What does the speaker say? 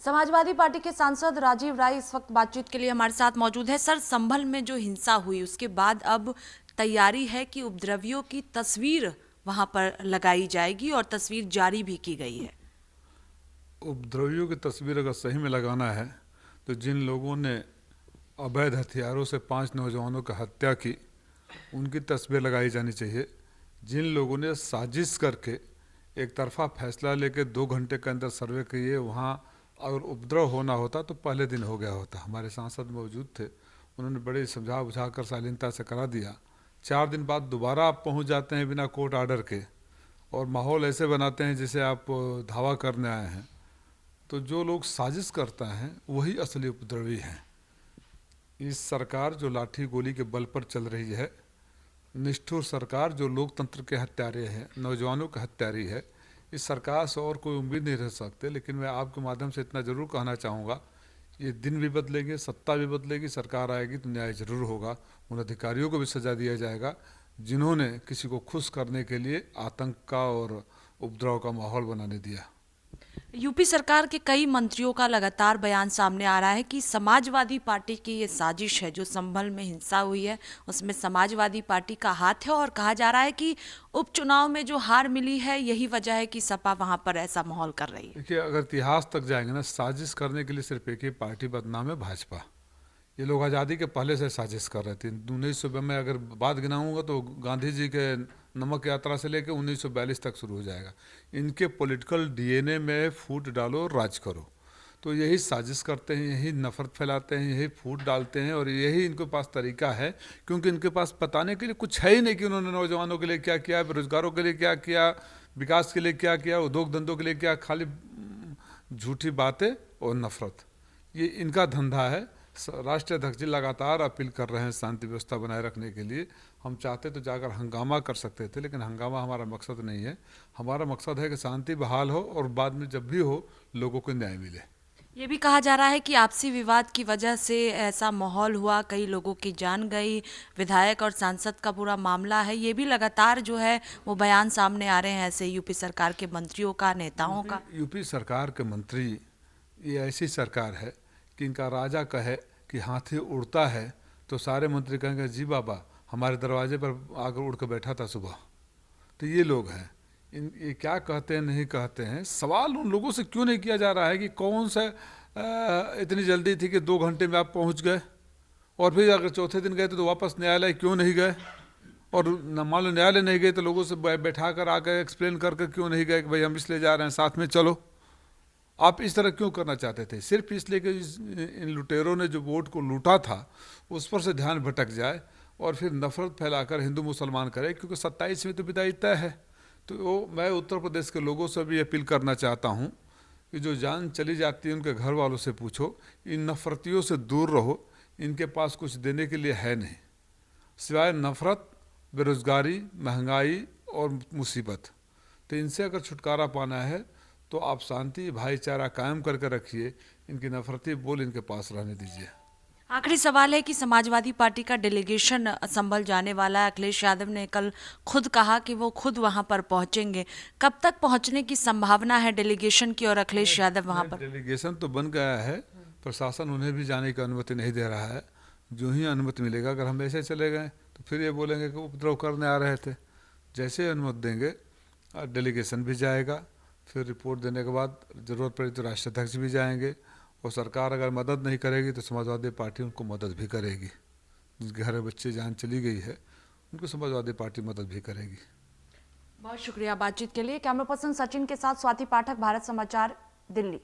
Samajwadi party के सांसद राजीव राय इस वक्त बातचीत के लिए हमारे साथ मौजूद है। सर, संभल में जो हिंसा हुई उसके बाद अब तैयारी है कि उपद्रवियों की तस्वीर वहां पर लगाई जाएगी और तस्वीर जारी भी की गई है। उपद्रवियों की तस्वीर अगर सही में लगाना है तो जिन लोगों ने अवैध हथियारों से 5 नौजवानों की हत्या की उनकी तस्वीर लगाई जानी चाहिए। जिन लोगों ने साजिश करके एक तरफा फैसला लेके 2 घंटे के अंदर सर्वे किए, वहाँ अगर उपद्रव होना होता तो पहले दिन हो गया होता। हमारे सांसद मौजूद थे, उन्होंने बड़े समझा बुझा कर शालीनता से करा दिया। 4 दिन बाद दोबारा आप पहुँच जाते हैं बिना कोर्ट आर्डर के और माहौल ऐसे बनाते हैं जैसे आप धावा करने आए हैं। तो जो लोग साजिश करता हैं वही असली उपद्रवी हैं। इस सरकार जो लाठी गोली के बल पर चल रही है, निष्ठुर सरकार जो लोकतंत्र के हत्यारे हैं, नौजवानों के हत्यारी है, इस सरकार से और कोई उम्मीद नहीं रह सकते। लेकिन मैं आपके माध्यम से इतना ज़रूर कहना चाहूँगा, ये दिन भी बदलेंगे, सत्ता भी बदलेगी, सरकार आएगी तो न्याय जरूर होगा। उन अधिकारियों को भी सजा दिया जाएगा जिन्होंने किसी को खुश करने के लिए आतंक का और उपद्रव का माहौल बनाने दिया। यूपी सरकार के कई मंत्रियों का लगातार बयान सामने आ रहा है कि समाजवादी पार्टी की ये साजिश है, जो संभल में हिंसा हुई है उसमें समाजवादी पार्टी का हाथ है, और कहा जा रहा है कि उपचुनाव में जो हार मिली है यही वजह है कि सपा वहां पर ऐसा माहौल कर रही है। देखिए, अगर इतिहास तक जाएंगे ना, साजिश करने के लिए सिर्फ एक ही पार्टी बदनाम है, भाजपा। ये लोग आज़ादी के पहले से साजिश कर रहे थे। 1900 में अगर बात गिनाऊंगा तो गांधी जी के नमक यात्रा से लेकर 1942 तक शुरू हो जाएगा। इनके पॉलिटिकल डीएनए में फूट डालो और राज करो। तो यही साजिश करते हैं, यही नफरत फैलाते हैं, यही फूट डालते हैं, और यही इनके पास तरीका है। क्योंकि इनके पास बताने के लिए कुछ है ही नहीं कि उन्होंने नौजवानों के लिए क्या किया, बेरोजगारों के लिए क्या किया, विकास के लिए क्या किया, उद्योग धंधों के लिए क्या। खाली झूठी बातें और नफरत, ये इनका धंधा है। राष्ट्रीय अध्यक्ष जी लगातार अपील कर रहे हैं शांति व्यवस्था बनाए रखने के लिए। हम चाहते तो जाकर हंगामा कर सकते थे, लेकिन हंगामा हमारा मकसद नहीं है। हमारा मकसद है कि शांति बहाल हो और बाद में जब भी हो लोगों को न्याय मिले। ये भी कहा जा रहा है कि आपसी विवाद की वजह से ऐसा माहौल हुआ, कई लोगों की जान गई, विधायक और सांसद का पूरा मामला है। ये भी लगातार जो है वो बयान सामने आ रहे हैं ऐसे यूपी सरकार के मंत्रियों का, नेताओं का। यूपी सरकार के मंत्री, ये ऐसी सरकार है कि इनका राजा कहे कि हाथी उड़ता है तो सारे मंत्री कहेंगे जी बाबा, हमारे दरवाजे पर आकर उड़ कर बैठा था सुबह। तो ये लोग हैं, ये क्या कहते हैं नहीं कहते हैं। सवाल उन लोगों से क्यों नहीं किया जा रहा है कि कौन सा इतनी जल्दी थी कि 2 घंटे में आप पहुंच गए, और फिर अगर चौथे दिन गए तो वापस न्यायालय क्यों नहीं गए, और मान लो न्यायालय नहीं गए तो लोगों से बैठा कर आकर एक्सप्लेन करके क्यों नहीं गए कि भाई हम इसलिए जा रहे हैं, साथ में चलो। आप इस तरह क्यों करना चाहते थे? सिर्फ इसलिए कि इन लुटेरों ने जो वोट को लूटा था उस पर से ध्यान भटक जाए और फिर नफरत फैलाकर हिंदू मुसलमान करे। क्योंकि 27 में तो विदाई तय है। तो मैं उत्तर प्रदेश के लोगों से भी अपील करना चाहता हूँ कि जो जान चली जाती है उनके घर वालों से पूछो, इन नफरतियों से दूर रहो। इनके पास कुछ देने के लिए है नहीं सिवाय नफरत, बेरोजगारी, महंगाई और मुसीबत। तो इनसे अगर छुटकारा पाना है तो आप शांति भाईचारा कायम करके रखिए, इनकी नफरती बोल इनके पास रहने दीजिए। आखिरी सवाल है कि समाजवादी पार्टी का डेलीगेशन संभल जाने वाला है। अखिलेश यादव ने कल खुद कहा कि वो खुद वहां पर पहुंचेंगे। कब तक पहुंचने की संभावना है डेलीगेशन की, और अखिलेश यादव वहां पर? डेलीगेशन तो बन गया है, प्रशासन उन्हें भी जाने की अनुमति नहीं दे रहा है। जो ही अनुमति मिलेगा, अगर हम ऐसे चले गए तो फिर ये बोलेंगे कि उपद्रव करने आ रहे थे। जैसे अनुमति देंगे डेलीगेशन भी जाएगा, फिर रिपोर्ट देने के बाद ज़रूरत पड़ी तो राष्ट्रीय अध्यक्ष भी जाएंगे, और सरकार अगर मदद नहीं करेगी तो समाजवादी पार्टी उनको मदद भी करेगी। जिनके घर बच्चे जान चली गई है उनको समाजवादी पार्टी मदद भी करेगी। बहुत शुक्रिया बातचीत के लिए। कैमरा पर्सन सचिन के साथ स्वाति पाठक, भारत समाचार, दिल्ली।